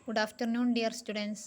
Good afternoon, dear students.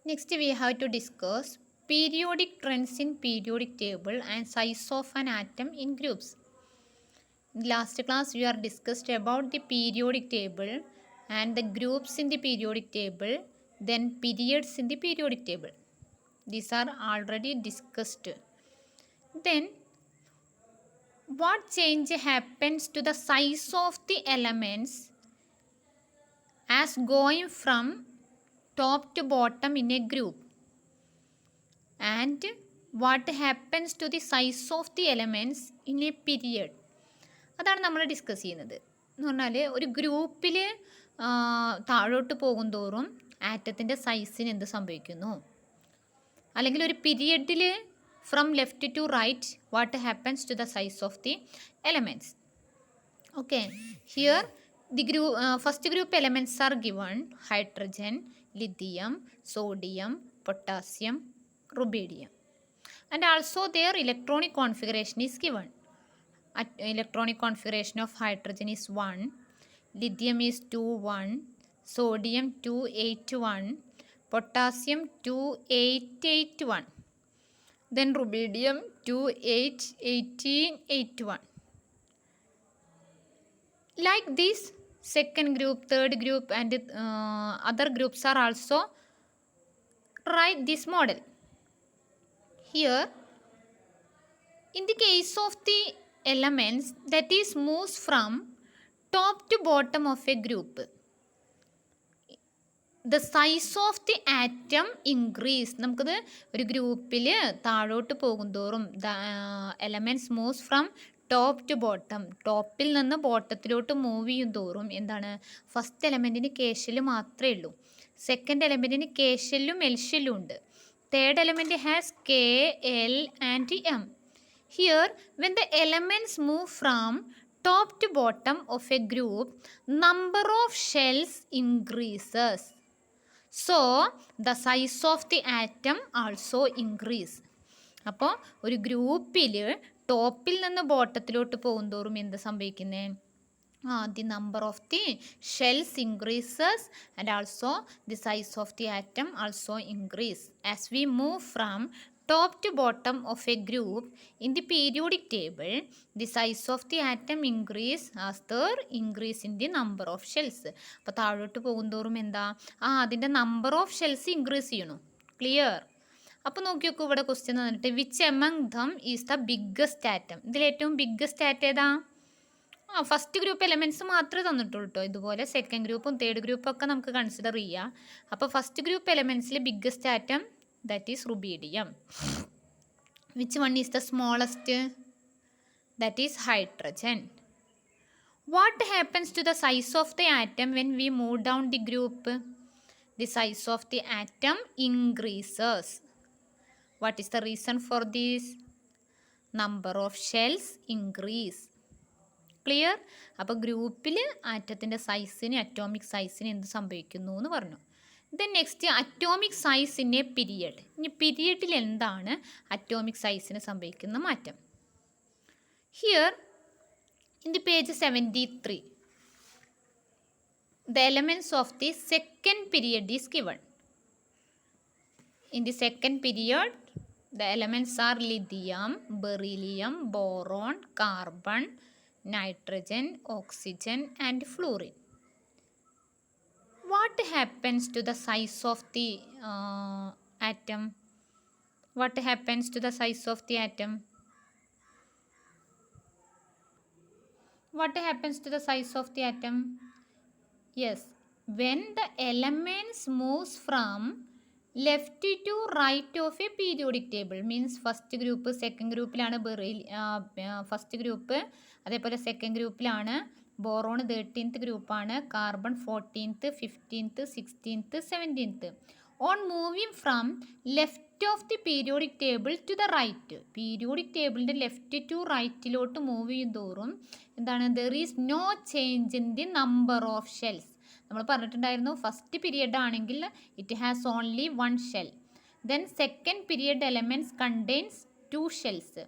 Next, we have to discuss periodic trends in periodic table and size of an atom in groups. In last class, we are discussed about the periodic table and the groups in the periodic table, then periods in the periodic table. These are already discussed. Then, what change happens to the size of the elements as going from top to bottom in a group? And what happens to the size of the elements in a period? അതാണ് നമ്മൾ discuss ചെയ്യുന്നത്. എന്ന് പറഞ്ഞാൽ ഒരു ഗ്രൂപ്പിൽ താഴോട്ട് പോകുന്തോറും ആറ്റത്തിൻ്റെ സൈസിന് എന്ത് സംഭവിക്കുന്നു, അല്ലെങ്കിൽ ഒരു പീരിയഡിൽ from left to right what happens to the size of the elements. Okay, here the first group elements are given: hydrogen, lithium, sodium, potassium, rubidium, and also their electronic configuration is given. Electronic configuration of hydrogen is 1, lithium is 2 1, sodium 2 8 1, potassium 2 8 8 1, then rubidium 2 8 18 8 1. Like this, second group, third group, and other groups are also write this model. Here, in the case of the elements that is moves from top to bottom of a group, the size of the atom increase. നമുക്കത് ഒരു ഗ്രൂപ്പിൽ താഴോട്ട് പോകുന്തോറും the elements moves from top to bottom, ടോപ്പിൽ നിന്ന് ബോട്ടത്തിലോട്ട് move ചെയ്യും തോറും എന്താണ്, ഫസ്റ്റ് എലമെൻറ്റിന് കേശല് മാത്രമേ ഉള്ളൂ, സെക്കൻഡ് എലമെൻറ്റിന് കേശലും എൽഷലും ഉണ്ട്, third element has K L and M. Here when the elements move from top to bottom of a group, number of shells increases. So the size of the atom also increase. അപ്പോൾ ഒരു ഗ്രൂപ്പിൽ ടോപ്പിൽ നിന്ന് ബോട്ടത്തിലോട്ട് പോകുന്തോറും എന്ത് സംഭവിക്കുന്നത്, the number of the shells increases and also the size of the atom also increase. As we move from top to bottom of a group in the periodic table, the size of the atom increase as there increase in the number of shells. അപ്പോൾ താഴോട്ട് പോകുന്തോറും എന്താ, അതിൻ്റെ number of shells increase ചെയ്യണു. Clear? അപ്പോൾ നോക്കി നോക്കൂ, ഇവിടെ ക്വസ്റ്റ്യൻ തന്നിട്ട് which among them is the biggest atom. ഇതിലേറ്റവും ബിഗ്ഗസ്റ്റ് ആറ്റം ഏതാ? ഫസ്റ്റ് ഗ്രൂപ്പ് എലമെൻറ്റ്സ് മാത്രമേ തന്നിട്ടുള്ളൂ കേട്ടോ. ഇതുപോലെ സെക്കൻഡ് ഗ്രൂപ്പും തേർഡ് ഗ്രൂപ്പും ഒക്കെ നമുക്ക് കൺസിഡർ ചെയ്യാം. അപ്പോൾ ഫസ്റ്റ് ഗ്രൂപ്പ് എലമെൻറ്റ്സിൽ biggest atom that is rubidium. Which one is the smallest? That is hydrogen. What happens to the size of the atom when we move down the group? The size of the atom increases. What is the reason for this? Number of shells increase. Clear? അപ്പോൾ ഗ്രൂപ്പിൽ ആറ്റത്തിൻ്റെ സൈസിന്, atomic സൈസിന് എന്ത് സംഭവിക്കുന്നു എന്ന് പറഞ്ഞു. Then next atomic size in a period. ഇനി പീരിയഡിൽ എന്താണ് atomic സൈസിന് സംഭവിക്കുന്ന മാറ്റം? Here in the page 73, the elements of the second period is given. In the second period, the elements are lithium, beryllium, boron, carbon, nitrogen, oxygen, and fluorine. What happens to the size of the atom? What happens to the size of the atom? What happens to the size of the atom? Yes, when the elements moves from left to right of a periodic table, means first group second ഗ്രൂപ്പിലാണ് first group, അതേപോലെ second ഗ്രൂപ്പിലാണ് boron 13th ഗ്രൂപ്പാണ്, carbon 14th 15th 16th 17th. On moving from left of the periodic table to the right, periodic ടേബിളിൻ്റെ left to റൈറ്റിലോട്ട് move ചെയ്യും തോറും എന്താണ്, there is no change in the number of shells. നമ്മൾ പറഞ്ഞിട്ടുണ്ടായിരുന്നു first period ആണെങ്കിൽ it has only 1 shell, then second period elements contains 2 shells,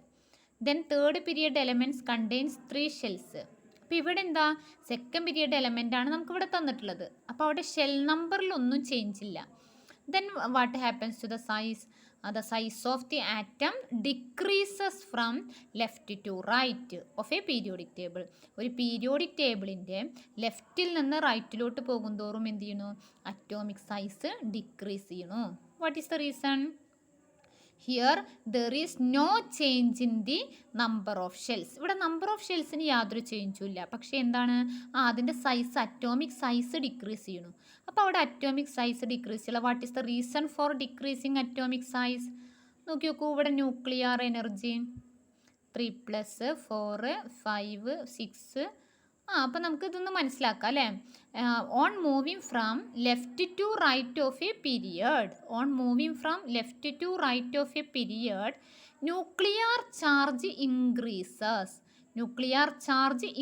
then third period elements contains 3 shells. അപ്പോൾ ഇവിടെ എന്താ സെക്കൻഡ് പീരിയഡ് എലമെൻ്റ് ആണ് നമുക്ക് ഇവിടെ തന്നിട്ടുള്ളത്. അപ്പോൾ അവിടെ ഷെൽ നമ്പറിലൊന്നും ചേഞ്ച് ഇല്ല. Then what happens to the size of the atom decreases from left to right of a periodic table. ഒരു പീരിയോഡിക് ടേബിളിൻ്റെ ലെഫ്റ്റിൽ നിന്ന് റൈറ്റിലോട്ട് പോകുന്തോറും എന്ത് ചെയ്യണു? അറ്റോമിക് സൈസ് ഡിക്രീസ് ചെയ്യണു. What is the reason? Here there is no change in the number of shells. ഇവിടെ നമ്പർ ഓഫ് ഷെൽസിന് യാതൊരു ചേഞ്ചും ഇല്ല. പക്ഷേ എന്താണ്? അതിൻ്റെ സൈസ്, അറ്റോമിക് സൈസ് ഡിക്രീസ് ചെയ്യണു. അപ്പോൾ അവിടെ അറ്റോമിക് സൈസ് ഡിക്രീസ് ചെയ്യില്ല. What is the reason for decreasing atomic size? നോക്കി നോക്കൂ, ഇവിടെ ന്യൂക്ലിയർ എനർജി 3 + 4 5 6. അപ്പോൾ നമുക്ക് ഇതൊന്ന് മനസ്സിലാക്കാം അല്ലേ? On moving from left to right of a period, nuclear charge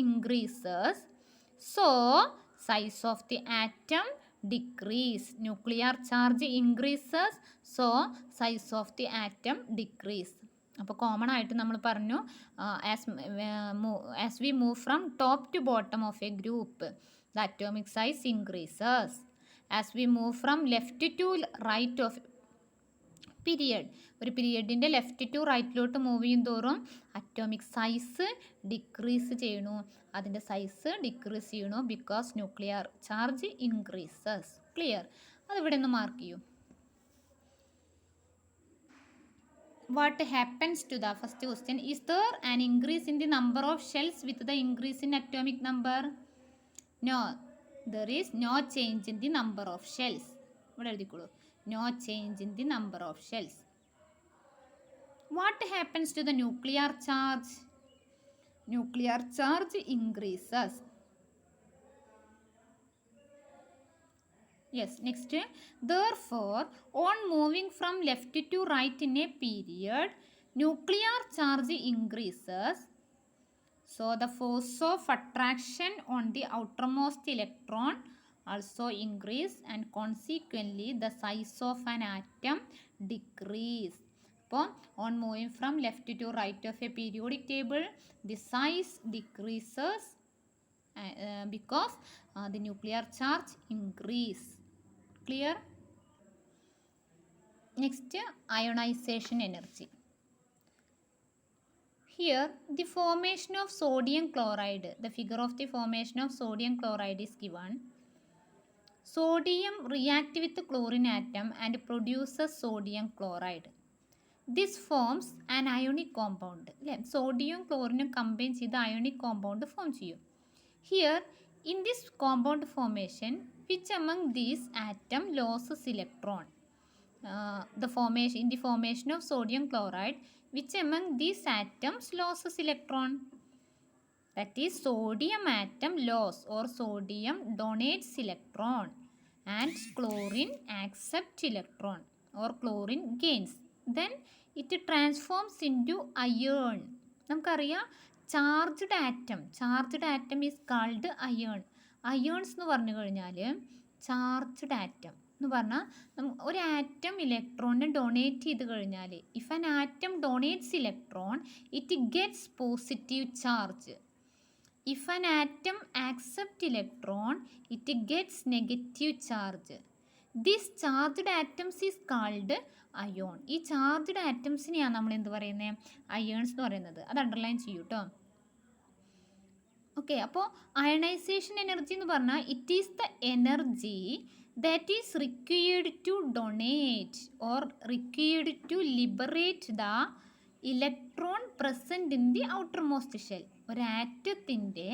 increases, so size of the atom decrease. Nuclear charge increases, so size of the atom decrease. അപ്പോൾ common ആയിട്ട് നമ്മൾ പറഞ്ഞു, as we move from top to bottom of a group, the atomic size increases. As we move from left to right of period, ഒരു പീരിയഡിൻ്റെ left to റൈറ്റിലോട്ട് move ചെയ്യും തോറും atomic size decrease ചെയ്യണു. അതിൻ്റെ സൈസ് ഡിക്രീസ് ചെയ്യണു because nuclear charge increases. Clear? അതിവിടെ ഒന്ന് mark ചെയ്യൂ. What happens to the first question? Is there an increase in the number of shells with the increase in atomic number? No, there is no change in the number of shells. ഇവിടെ എഴുതിക്കോളൂ, no change in the number of shells. What happens to the nuclear charge? Nuclear charge increases. Yes, next. Therefore, on moving from left to right in a period, nuclear charge increases. So, the force of attraction on the outermost electron also increase, and consequently the size of an atom decrease. അപ്പോൾ on moving from left to right of a periodic table, the size decreases because the nuclear charge increase. Clear? Next, ionization energy. Here the formation of sodium chloride, the figure of the formation of sodium chloride is given. Sodium reacts with the chlorine atom and produces sodium chloride. This forms an ionic compound. Sodium chlorine combine ചെയ്ത് ionic compound form ചെയ്യും. Here in this compound formation, which among these atom loses electron? In the formation of sodium chloride, which among these atoms loses electron? That is, sodium atom loss or sodium donates electron and chlorine accepts electron or chlorine gains. Then it transforms into iron. നമുക്കറിയാം charged atom is called iron. Irons എന്ന് പറഞ്ഞു കഴിഞ്ഞാൽ charged atom എന്ന് പറഞ്ഞാൽ ഒരു atom ഇലക്ട്രോണിനെ donate ചെയ്ത് കഴിഞ്ഞാൽ, if an atom donates electron it gets positive charge. If an atom accepts electron, it gets negative charge. This charged atoms is called ion. ഈ ചാർജ്ഡ് ആറ്റംസിനെയാണ് നമ്മൾ എന്ത് പറയുന്നത്? അയേൺസ് എന്ന് പറയുന്നത്. അത് അണ്ടർലൈൻ ചെയ്യൂ കേട്ടോ. ഓക്കെ, അപ്പോൾ അയണൈസേഷൻ എനർജി എന്ന് പറഞ്ഞാൽ it is the energy that is required to donate or required to liberate the electron present in the outermost shell. ഒരാറ്റത്തിൻ്റെ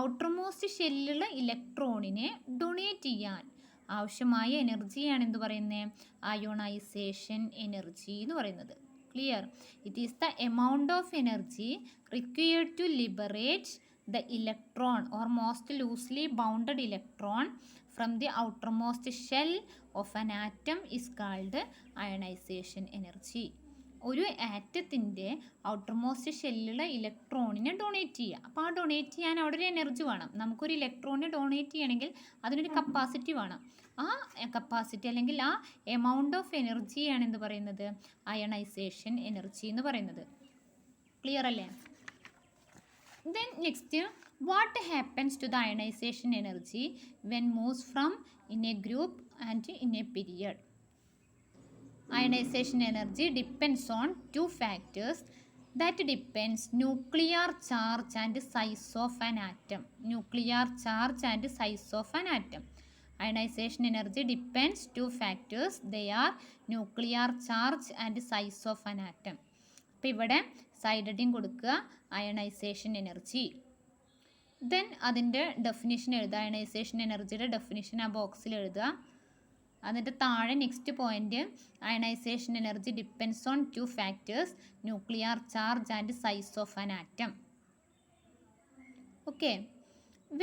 ഔട്ടർമോസ്റ്റ് ഷെല്ലിലുള്ള ഇലക്ട്രോണിനെ ഡൊണേറ്റ് ചെയ്യാൻ ആവശ്യമായ എനർജിയാണ് എന്ത് പറയുന്നത്? അയോണൈസേഷൻ എനർജി എന്ന് പറയുന്നത്. Clear? It is the amount of energy required to liberate the electron or most loosely bounded electron from the outermost shell of an atom is called ionization energy. ഒരു ആറ്റത്തിൻ്റെ outermost ഷെല്ലുള്ള ഇലക്ട്രോണിനെ donate ചെയ്യുക. അപ്പോൾ ആ donate ചെയ്യാൻ അവിടെ ഒരു energy വേണം. നമുക്കൊരു ഇലക്ട്രോണിനെ ഡൊണേറ്റ് ചെയ്യണമെങ്കിൽ അതിനൊരു കപ്പാസിറ്റി വേണം. ആ കപ്പാസിറ്റി അല്ലെങ്കിൽ ആ എമൗണ്ട് ഓഫ് എനർജിയാണ് എന്ത് പറയുന്നത്? അയണൈസേഷൻ എനർജി എന്ന് പറയുന്നത്. ക്ലിയർ അല്ലേ? Then next, what happens to the ionization energy when moves from in a group and in a period? Ionization energy depends on two factors that depends nuclear charge and size of an atom. Nuclear charge and size of an atom. Ionization energy depends two factors. They are nuclear charge and size of an atom. അപ്പോൾ ഇവിടെ side heading കൊടുക്കുക ionisation energy. Then അതിൻ്റെ definition എഴുതുക. Ionisation എനർജിയുടെ definition ആ ബോക്സിൽ എഴുതുക. എന്നിട്ട് താഴെ next point ionisation energy depends on two factors nuclear charge and size of an atom. Okay,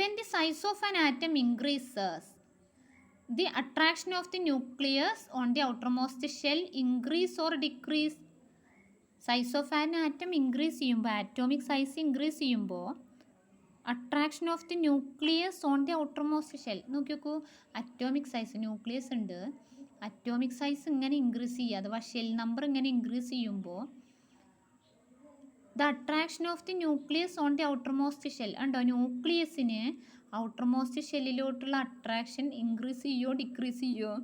when the size of an atom increases the attraction of the nucleus on the outermost shell increase or decrease. Size of an atom increase ചെയ്യുമ്പോൾ, atomic size increase ചെയ്യുമ്പോൾ attraction of the nucleus on the outermost shell. നോക്കി നോക്കൂ, atomic size, nucleus ഉണ്ട്, atomic size ഇങ്ങനെ increase ചെയ്യുക അഥവാ shell number ഇങ്ങനെ increase ചെയ്യുമ്പോൾ the attraction of the nucleus on the outermost shell ഉണ്ടോ, ന്യൂക്ലിയസിന് ഔട്ടർമോസ്റ്റ് ഷെല്ലിലോട്ടുള്ള അട്രാക്ഷൻ ഇൻക്രീസ് ചെയ്യുമോ ഡിക്രീസ് ചെയ്യുമോ?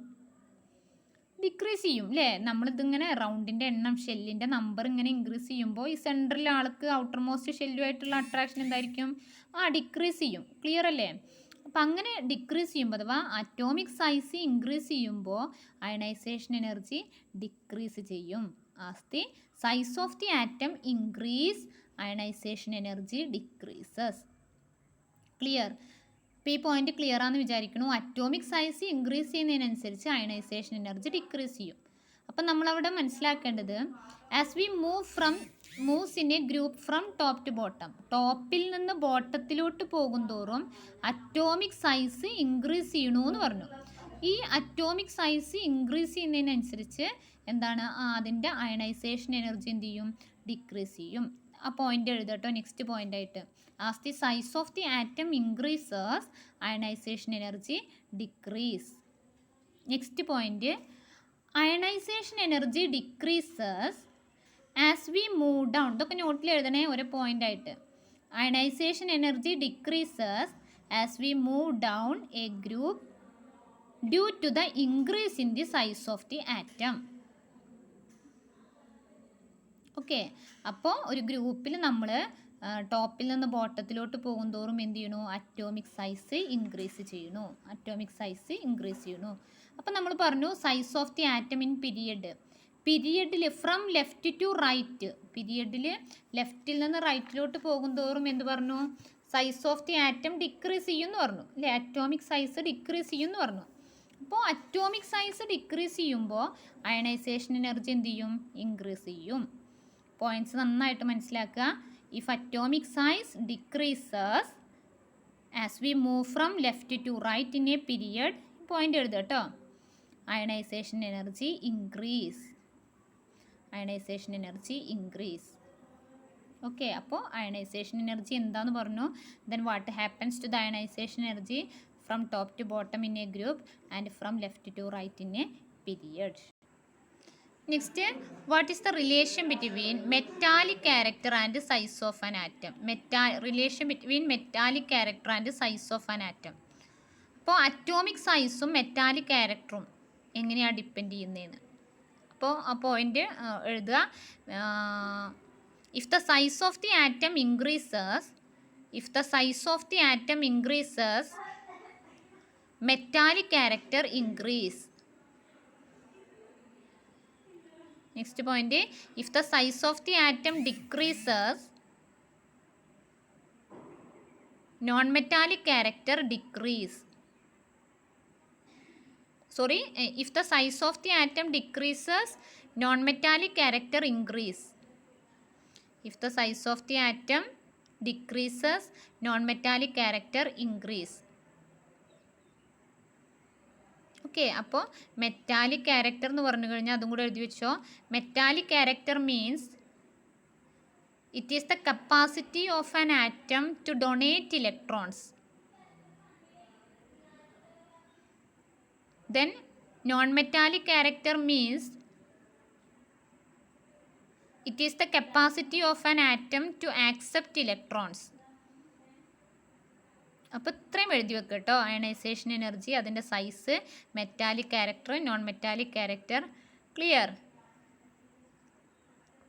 ഡിക്രീസ് ചെയ്യും അല്ലേ. നമ്മളിതിങ്ങനെ റൗണ്ടിൻ്റെ എണ്ണം, ഷെല്ലിൻ്റെ നമ്പർ ഇങ്ങനെ ഇൻക്രീസ് ചെയ്യുമ്പോൾ ഈ സെൻട്രൽ ആൾക്ക് ഔട്ടർമോസ്റ്റ് ഷെല്ലുമായിട്ടുള്ള അട്രാക്ഷൻ എന്തായിരിക്കും? ഡിക്രീസ് ചെയ്യും. ക്ലിയർ അല്ലേ? അപ്പം അങ്ങനെ ഡിക്രീസ് ചെയ്യുമ്പോൾ അഥവാ അറ്റോമിക് സൈസ് ഇൻക്രീസ് ചെയ്യുമ്പോൾ അയണൈസേഷൻ എനർജി ഡിക്രീസ് ചെയ്യും. As the size of the atom increase ionisation energy decreases. Clear? ഇപ്പോൾ ഈ പോയിന്റ് ക്ലിയർ ആണെന്ന് വിചാരിക്കുന്നു. അറ്റോമിക് സൈസ് ഇൻക്രീസ് ചെയ്യുന്നതിനനുസരിച്ച് അയണൈസേഷൻ എനർജി ഡിക്രീസ് ചെയ്യും. അപ്പം നമ്മളവിടെ മനസ്സിലാക്കേണ്ടത് as we moves in a group from top to bottom, ടോപ്പിൽ നിന്ന് ബോട്ടത്തിലോട്ട് പോകും തോറും അറ്റോമിക് സൈസ് ഇൻക്രീസ് ചെയ്യണമെന്ന് പറഞ്ഞു. ഈ അറ്റോമിക് സൈസ് ഇൻക്രീസ് ചെയ്യുന്നതിനനുസരിച്ച് എന്താണ്, അതിൻ്റെ അയണൈസേഷൻ എനർജി എന്ത് ചെയ്യും? ഡിക്രീസ് ചെയ്യും. ആ പോയിന്റ് എഴുതട്ടോ നെക്സ്റ്റ് പോയിന്റ് ആയിട്ട്. As the size of the atom increases ionisation energy decrease. Next point, ionisation energy decreases as we move down. ഇതൊക്കെ നോട്ടിൽ എഴുതണേ ഒരു പോയിന്റ് ആയിട്ട്. Ionisation energy decreases as we move down a group due to the increase in the size of the atom. Okay, അപ്പോൾ ഒരു ഗ്രൂപ്പിൽ നമ്മൾ ടോപ്പിൽ നിന്ന് ബോട്ടത്തിലോട്ട് പോകും തോറും എന്ത് ചെയ്യണു? അറ്റോമിക് സൈസ് ഇൻക്രീസ് ചെയ്യണു. അറ്റോമിക് സൈസ് ഇൻക്രീസ് ചെയ്യണു. അപ്പോൾ നമ്മൾ പറഞ്ഞു size of the atom in പീരിയഡിൽ ഫ്രം ലെഫ്റ്റ് ടു റൈറ്റ്, പീരിയഡിൽ ലെഫ്റ്റിൽ നിന്ന് റൈറ്റിലോട്ട് പോകും തോറും എന്ത് പറഞ്ഞു? Size of the atom decrease ചെയ്യുമെന്ന് പറഞ്ഞു അല്ലേ. അറ്റോമിക് സൈസ് ഡിക്രീസ് ചെയ്യുമെന്ന് പറഞ്ഞു. അപ്പോൾ അറ്റോമിക് സൈസ് ഡിക്രീസ് ചെയ്യുമ്പോൾ അയണൈസേഷൻ എനർജി എന്ത് ചെയ്യും? ഇൻക്രീസ് ചെയ്യും. പോയിന്റ്സ് നന്നായിട്ട് മനസ്സിലാക്കുക. If atomic size decreases as we move from left to right in a period, point എഴുതുക കേട്ടോ, ionisation energy increase. Ionisation energy increase. Okay, അപ്പോൾ അയണൈസേഷൻ എനർജി എന്താണെന്ന് പറഞ്ഞു. Then what happens to the ionisation energy from top to bottom in a group and from left to right in a period. Next, what is the relation between metallic character and size of an atom? Relation between metallic character and size of an atom. അപ്പോൾ atomic സൈസും metallic ക്യാരക്ടറും എങ്ങനെയാണ് depend ചെയ്യുന്നതെന്ന്. അപ്പോൾ ആ point എഴുതുക. If the size of the atom increases metallic character increase. Next point, if the size of the atom decreases, non-metallic character decrease. If the size of the atom decreases, non-metallic character increase. If the size of the atom decreases, non-metallic character increase. Okay, അപ്പോൾ metallic character എന്ന് പറഞ്ഞു കഴിഞ്ഞാൽ അതും കൂടെ എഴുതി വെച്ചോ. Metallic character means it is the capacity of an atom to donate electrons. Then non metallic character means it is the capacity of an atom to accept electrons. അപ്പോൾ ഇത്രയും എഴുതി വെക്കുക കേട്ടോ. അയണൈസേഷൻ എനർജി, അതിൻ്റെ size, metallic character, non metallic character. Clear?